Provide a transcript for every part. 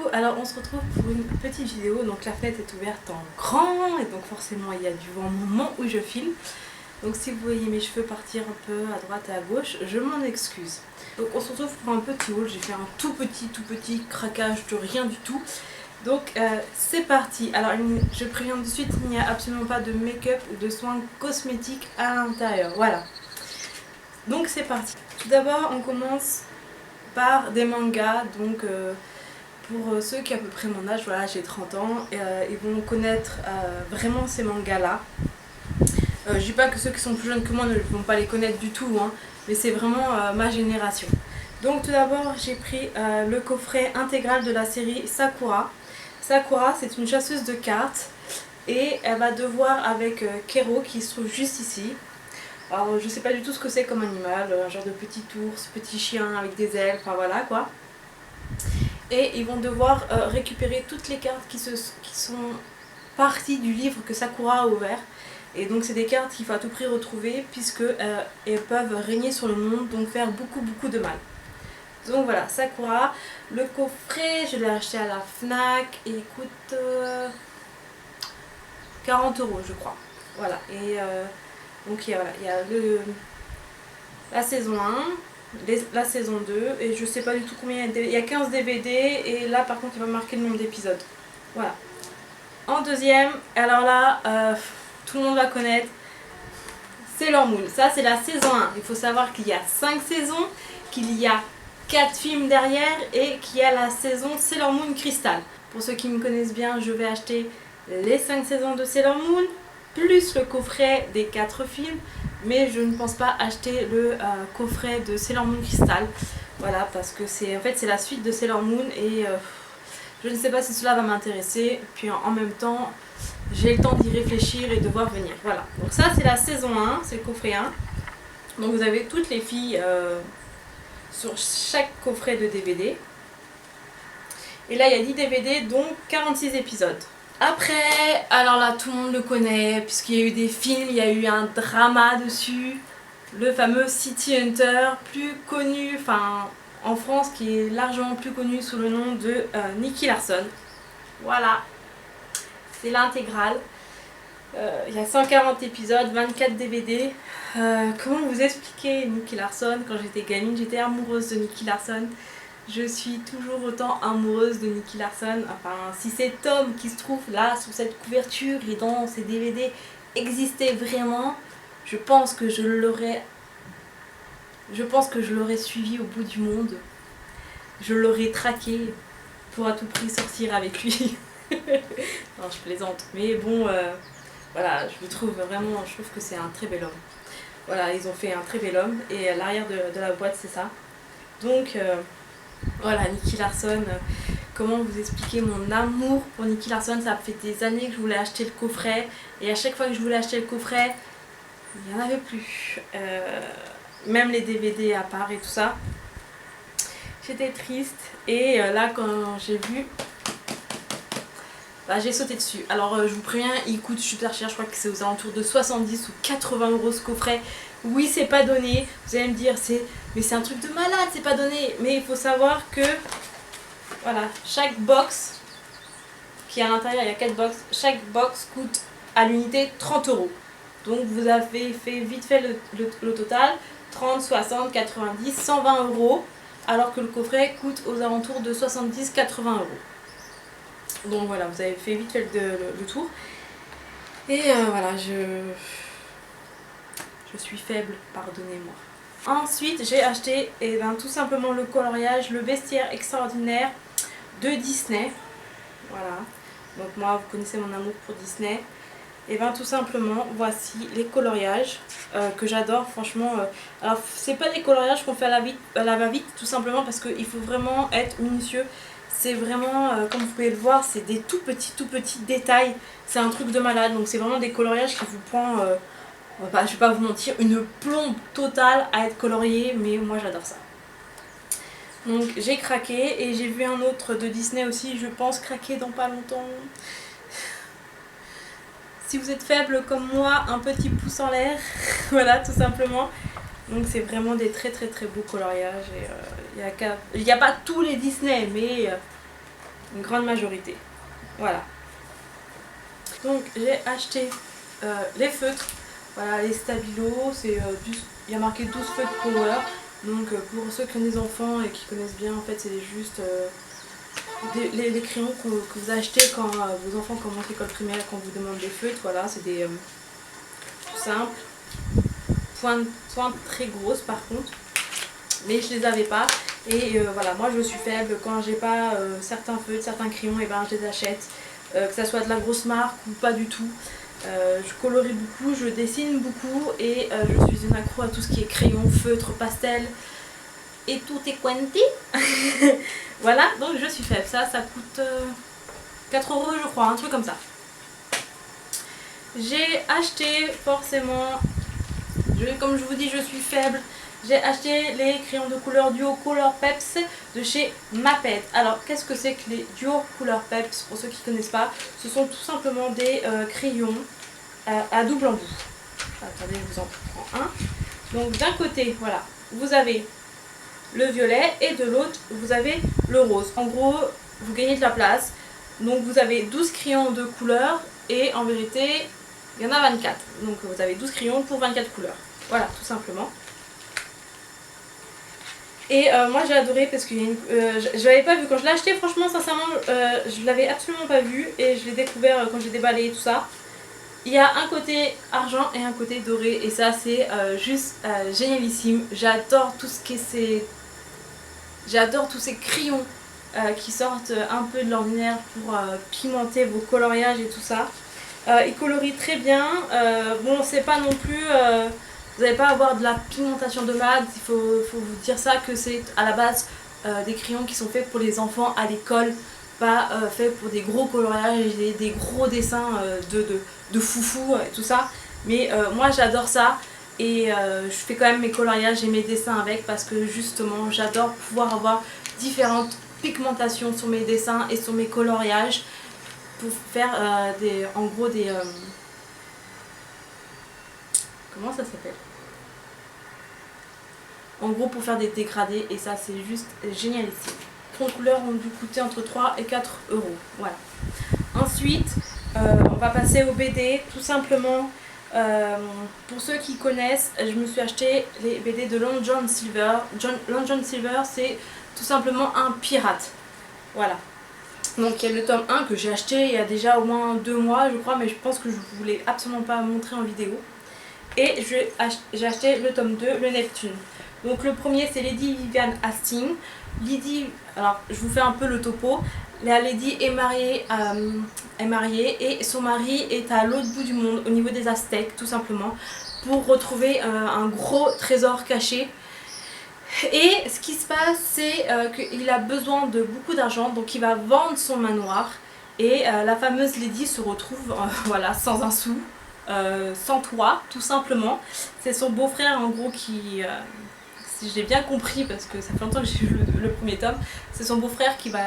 Coucou, alors on se retrouve pour une petite vidéo. Donc la fenêtre est ouverte en grand et donc forcément il y a du vent au moment où je filme. Donc si vous voyez mes cheveux partir un peu à droite et à gauche, je m'en excuse. Donc on se retrouve pour un petit haul. J'ai fait un tout petit craquage de rien du tout. Donc c'est parti. Alors je préviens tout de suite, il n'y a absolument pas de make-up ou de soins cosmétiques à l'intérieur. Voilà. Donc c'est parti. Tout d'abord on commence par des mangas. Donc pour ceux qui ont à peu près mon âge, voilà, j'ai 30 ans, ils vont connaître vraiment ces mangas-là. Je dis pas que ceux qui sont plus jeunes que moi ne vont pas les connaître du tout, hein, mais c'est vraiment ma génération. Donc tout d'abord j'ai pris le coffret intégral de la série Sakura. Sakura, c'est une chasseuse de cartes et elle va devoir avec Kero qui se trouve juste ici. Alors je sais pas du tout ce que c'est comme animal, un genre de petit ours, petit chien avec des ailes, enfin voilà quoi. Et ils vont devoir récupérer toutes les cartes qui sont parties du livre que Sakura a ouvert. Et donc c'est des cartes qu'il faut à tout prix retrouver puisque elles peuvent régner sur le monde, donc faire beaucoup de mal. Donc voilà, Sakura. Le coffret, je l'ai acheté à la Fnac et il coûte 40 € je crois. Voilà, et donc voilà, il y a la saison 1, la saison 2 et je sais pas du tout combien il y a 15 DVD et là par contre il va marquer le nombre d'épisodes. Voilà. En deuxième, alors là, tout le monde va connaître Sailor Moon. Ça c'est la saison 1. Il faut savoir qu'il y a 5 saisons, qu'il y a 4 films derrière et qu'il y a la saison Sailor Moon Crystal. Pour ceux qui me connaissent bien, je vais acheter les 5 saisons de Sailor Moon plus le coffret des 4 films, mais je ne pense pas acheter le coffret de Sailor Moon Crystal. Voilà, parce que c'est en fait c'est la suite de Sailor Moon et je ne sais pas si cela va m'intéresser. Puis en même temps, j'ai le temps d'y réfléchir et de voir venir. Voilà, donc ça c'est la saison 1, c'est le coffret 1. Donc vous avez toutes les filles sur chaque coffret de DVD. Et là il y a 10 DVD, donc 46 épisodes. Après, alors là tout le monde le connaît, puisqu'il y a eu des films, il y a eu un drama dessus. Le fameux City Hunter, plus connu, enfin en France, qui est largement plus connu sous le nom de Nicky Larson. Voilà, c'est l'intégrale. Il y a 140 épisodes, 24 DVD. Comment vous expliquer Nicky Larson? Quand j'étais gamine, j'étais amoureuse de Nicky Larson. Je suis toujours autant amoureuse de Nicky Larson. Enfin, si cet homme qui se trouve là, sous cette couverture et dans ces DVD, existait vraiment, je pense que je l'aurais suivi au bout du monde. Je l'aurais traqué pour à tout prix sortir avec lui. Non, je plaisante. Mais bon, voilà, je trouve que c'est un très bel homme. Voilà, ils ont fait un très bel homme. Et à l'arrière de la boîte, c'est ça. Donc, voilà, Nicky Larson. Comment vous expliquer mon amour pour Nicky Larson? Ça fait des années que je voulais acheter le coffret. Et à chaque fois que je voulais acheter le coffret, il n'y en avait plus. Même les DVD à part et tout ça. J'étais triste. Et là, quand j'ai vu, bah, j'ai sauté dessus. Alors, je vous préviens, il coûte super cher. Je crois que c'est aux alentours de 70 ou 80 € ce coffret. Oui, c'est pas donné. Vous allez me dire, mais c'est un truc de malade, c'est pas donné. Mais il faut savoir que, voilà, chaque box qui est à l'intérieur, il y a 4 box. Chaque box coûte à l'unité 30 €. Donc, vous avez fait vite fait le total. 30, 60, 90, 120 €. Alors que le coffret coûte aux alentours de 70, 80 €. Donc voilà, vous avez fait vite fait le tour. Et voilà, je suis faible, pardonnez-moi. Ensuite, j'ai acheté tout simplement le coloriage, le bestiaire extraordinaire de Disney. Voilà. Donc moi, vous connaissez mon amour pour Disney. Et tout simplement, voici les coloriages que j'adore, franchement. Alors, c'est pas des coloriages qu'on fait à la va-vite, tout simplement parce qu'il faut vraiment être minutieux. C'est vraiment, comme vous pouvez le voir, c'est des tout petits détails. C'est un truc de malade. Donc c'est vraiment des coloriages qui vous prend, je vais pas vous mentir, une plombe totale à être colorié. Mais moi j'adore ça. Donc j'ai craqué et j'ai vu un autre de Disney aussi, je pense craquer dans pas longtemps. Si vous êtes faible comme moi, un petit pouce en l'air. Voilà, tout simplement. Donc c'est vraiment des très beaux coloriages. Il n'y a pas tous les Disney, mais une grande majorité. Voilà. Donc j'ai acheté les feutres, voilà, les Stabilo, il y a marqué 12 feutres Power. Donc pour ceux qui ont des enfants et qui connaissent bien, en fait c'est juste les crayons que vous achetez quand vos enfants commencent l'école primaire, quand vous demandent des feutres. Voilà, c'est des tout simples, pointe très grosses par contre, mais je les avais pas. Et voilà, moi je suis faible, quand j'ai pas certains feutres, certains crayons, et ben je les achète, que ça soit de la grosse marque ou pas du tout. Je colorie beaucoup, je dessine beaucoup et je suis une accro à tout ce qui est crayon, feutre, pastel et tout est quanti. Voilà, donc je suis faible. Ça coûte 4 € je crois, un truc comme ça. J'ai acheté forcément, comme je vous dis, je suis faible. J'ai acheté les crayons de couleur Duo Color Peps de chez Maped. Alors, qu'est-ce que c'est que les Duo Color Peps? Pour ceux qui ne connaissent pas, ce sont tout simplement des crayons à double embout. Attendez, je vous en prends un. Donc, d'un côté, voilà, vous avez le violet et de l'autre, vous avez le rose. En gros, vous gagnez de la place. Donc, vous avez 12 crayons de couleur et en vérité, il y en a 24. Donc, vous avez 12 crayons pour 24 couleurs. Voilà, tout simplement. Et moi j'ai adoré parce que je l'avais pas vu quand je l'ai acheté, franchement sincèrement je l'avais absolument pas vu et je l'ai découvert quand j'ai déballé et tout ça. Il y a un côté argent et un côté doré et ça c'est juste génialissime. J'adore tout ce qui est j'adore tous ces crayons qui sortent un peu de l'ordinaire pour pimenter vos coloriages et tout ça. Ils colorient très bien, bon c'est pas non plus... vous n'allez pas avoir de la pigmentation de malade, il faut vous dire ça, que c'est à la base des crayons qui sont faits pour les enfants à l'école, pas faits pour des gros coloriages et des gros dessins de foufou et tout ça. Mais moi j'adore ça et je fais quand même mes coloriages et mes dessins avec parce que justement j'adore pouvoir avoir différentes pigmentations sur mes dessins et sur mes coloriages pour faire en gros des... comment ça s'appelle? En gros pour faire des dégradés et ça c'est juste génial ici. 30 couleurs ont dû coûter entre 3 et 4 €. Voilà. Ensuite on va passer au BD tout simplement. Pour ceux qui connaissent, je me suis acheté les BD de Long John Silver. Long John Silver c'est tout simplement un pirate. Voilà. Donc il y a le tome 1 que j'ai acheté il y a déjà au moins 2 mois je crois, mais je pense que je ne voulais absolument pas montrer en vidéo. Et j'ai acheté le tome 2, le Neptune. Donc le premier c'est Lady Vivian Hastings. Lady, alors je vous fais un peu le topo. La Lady est mariée et son mari est à l'autre bout du monde, au niveau des Aztèques tout simplement, pour retrouver un gros trésor caché. Et ce qui se passe c'est qu'il a besoin de beaucoup d'argent, donc il va vendre son manoir. Et la fameuse Lady se retrouve voilà, sans un sou. Sans toit tout simplement. C'est son beau-frère en gros qui, si j'ai bien compris parce que ça fait longtemps que j'ai lu le premier tome, c'est son beau-frère qui va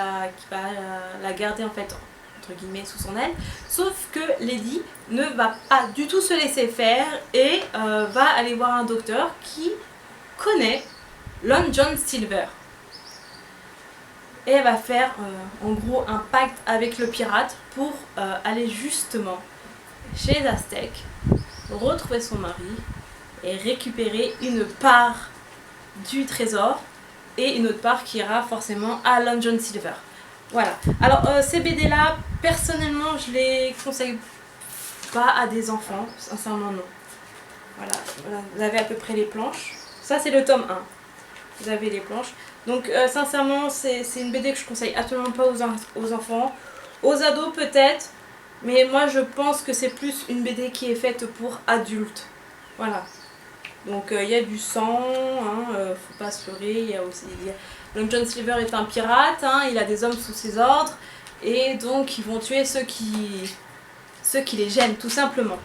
la garder en fait entre guillemets sous son aile. Sauf que Lady ne va pas du tout se laisser faire et va aller voir un docteur qui connaît Long John Silver. Et elle va faire en gros un pacte avec le pirate pour aller justement chez les Aztèques, retrouver son mari et récupérer une part du trésor et une autre part qui ira forcément à Long John Silver. Voilà. Alors ces BD là, personnellement je les conseille pas à des enfants, sincèrement non. Voilà, vous avez à peu près les planches. Ça c'est le tome 1. Vous avez les planches. Donc sincèrement c'est une BD que je conseille absolument pas aux enfants. Aux ados peut-être. Mais moi je pense que c'est plus une BD qui est faite pour adultes. Voilà. Donc il y a du sang, hein, faut pas se leurrer. Il y a aussi, Long John Silver est un pirate, hein, il a des hommes sous ses ordres. Et donc ils vont tuer ceux qui les gênent tout simplement.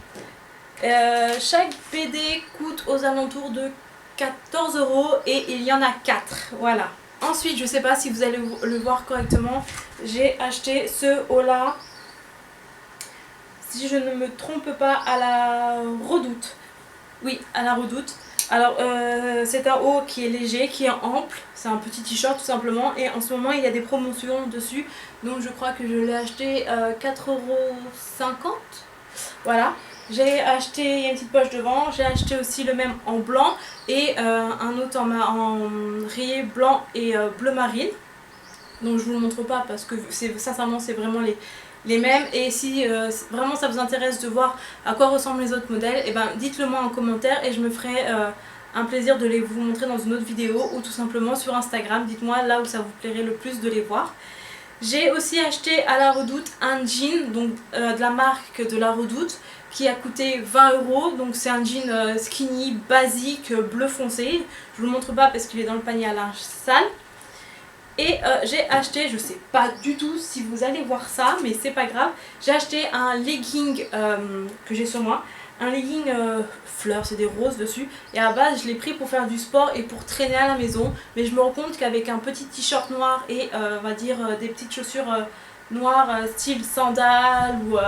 Chaque BD coûte aux alentours de 14 € et il y en a 4. Voilà. Ensuite je sais pas si vous allez le voir correctement. J'ai acheté ce haut-là. Si je ne me trompe pas, à la Redoute. Oui, à la Redoute. Alors c'est un haut qui est léger, qui est ample, c'est un petit t-shirt tout simplement et en ce moment il y a des promotions dessus donc je crois que je l'ai acheté 4,50 €. Voilà, j'ai acheté, il y a une petite poche devant, j'ai acheté aussi le même en blanc et un autre en rayé blanc et bleu marine. Donc je vous le montre pas parce que sincèrement c'est vraiment les mêmes et si vraiment ça vous intéresse de voir à quoi ressemblent les autres modèles, et ben dites-le moi en commentaire et je me ferai un plaisir de les vous montrer dans une autre vidéo ou tout simplement sur Instagram, dites-moi là où ça vous plairait le plus de les voir. J'ai aussi acheté à La Redoute un jean donc, de la marque de La Redoute qui a coûté 20 €, donc c'est un jean skinny basique bleu foncé, je vous le montre pas parce qu'il est dans le panier à linge sale. Et j'ai acheté, je sais pas du tout si vous allez voir ça, mais c'est pas grave. J'ai acheté un legging que j'ai sur moi. Un legging fleurs, c'est des roses dessus. Et à la base, je l'ai pris pour faire du sport et pour traîner à la maison. Mais je me rends compte qu'avec un petit t-shirt noir et on va dire des petites chaussures noires style sandales ou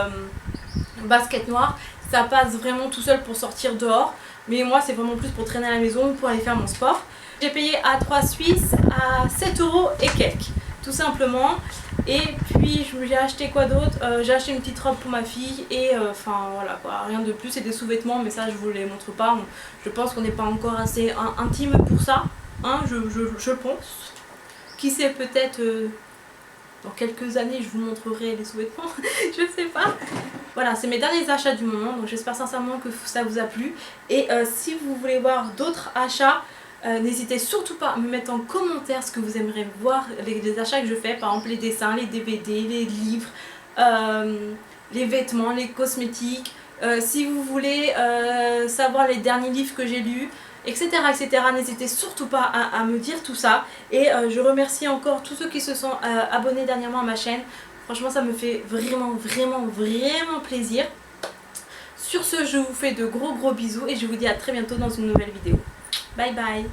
basket noir, ça passe vraiment tout seul pour sortir dehors. Mais moi, c'est vraiment plus pour traîner à la maison, pour aller faire mon sport. J'ai payé à 3 Suisses à 7 € et quelques, tout simplement. Et puis j'ai acheté quoi d'autre, j'ai acheté une petite robe pour ma fille et enfin voilà quoi, rien de plus, c'est des sous-vêtements mais ça je vous les montre pas. Je pense qu'on n'est pas encore assez intime pour ça, hein, je pense. Qui sait, peut-être dans quelques années je vous montrerai les sous-vêtements, je sais pas. Voilà, c'est mes derniers achats du moment, donc j'espère sincèrement que ça vous a plu. Et si vous voulez voir d'autres achats, n'hésitez surtout pas à me mettre en commentaire ce que vous aimeriez voir, les achats que je fais, par exemple les dessins, les DVD, les livres, les vêtements, les cosmétiques, si vous voulez savoir les derniers livres que j'ai lus, etc. etc. N'hésitez surtout pas à me dire tout ça et je remercie encore tous ceux qui se sont abonnés dernièrement à ma chaîne. Franchement ça me fait vraiment plaisir. Sur ce, je vous fais de gros bisous et je vous dis à très bientôt dans une nouvelle vidéo. Bye bye.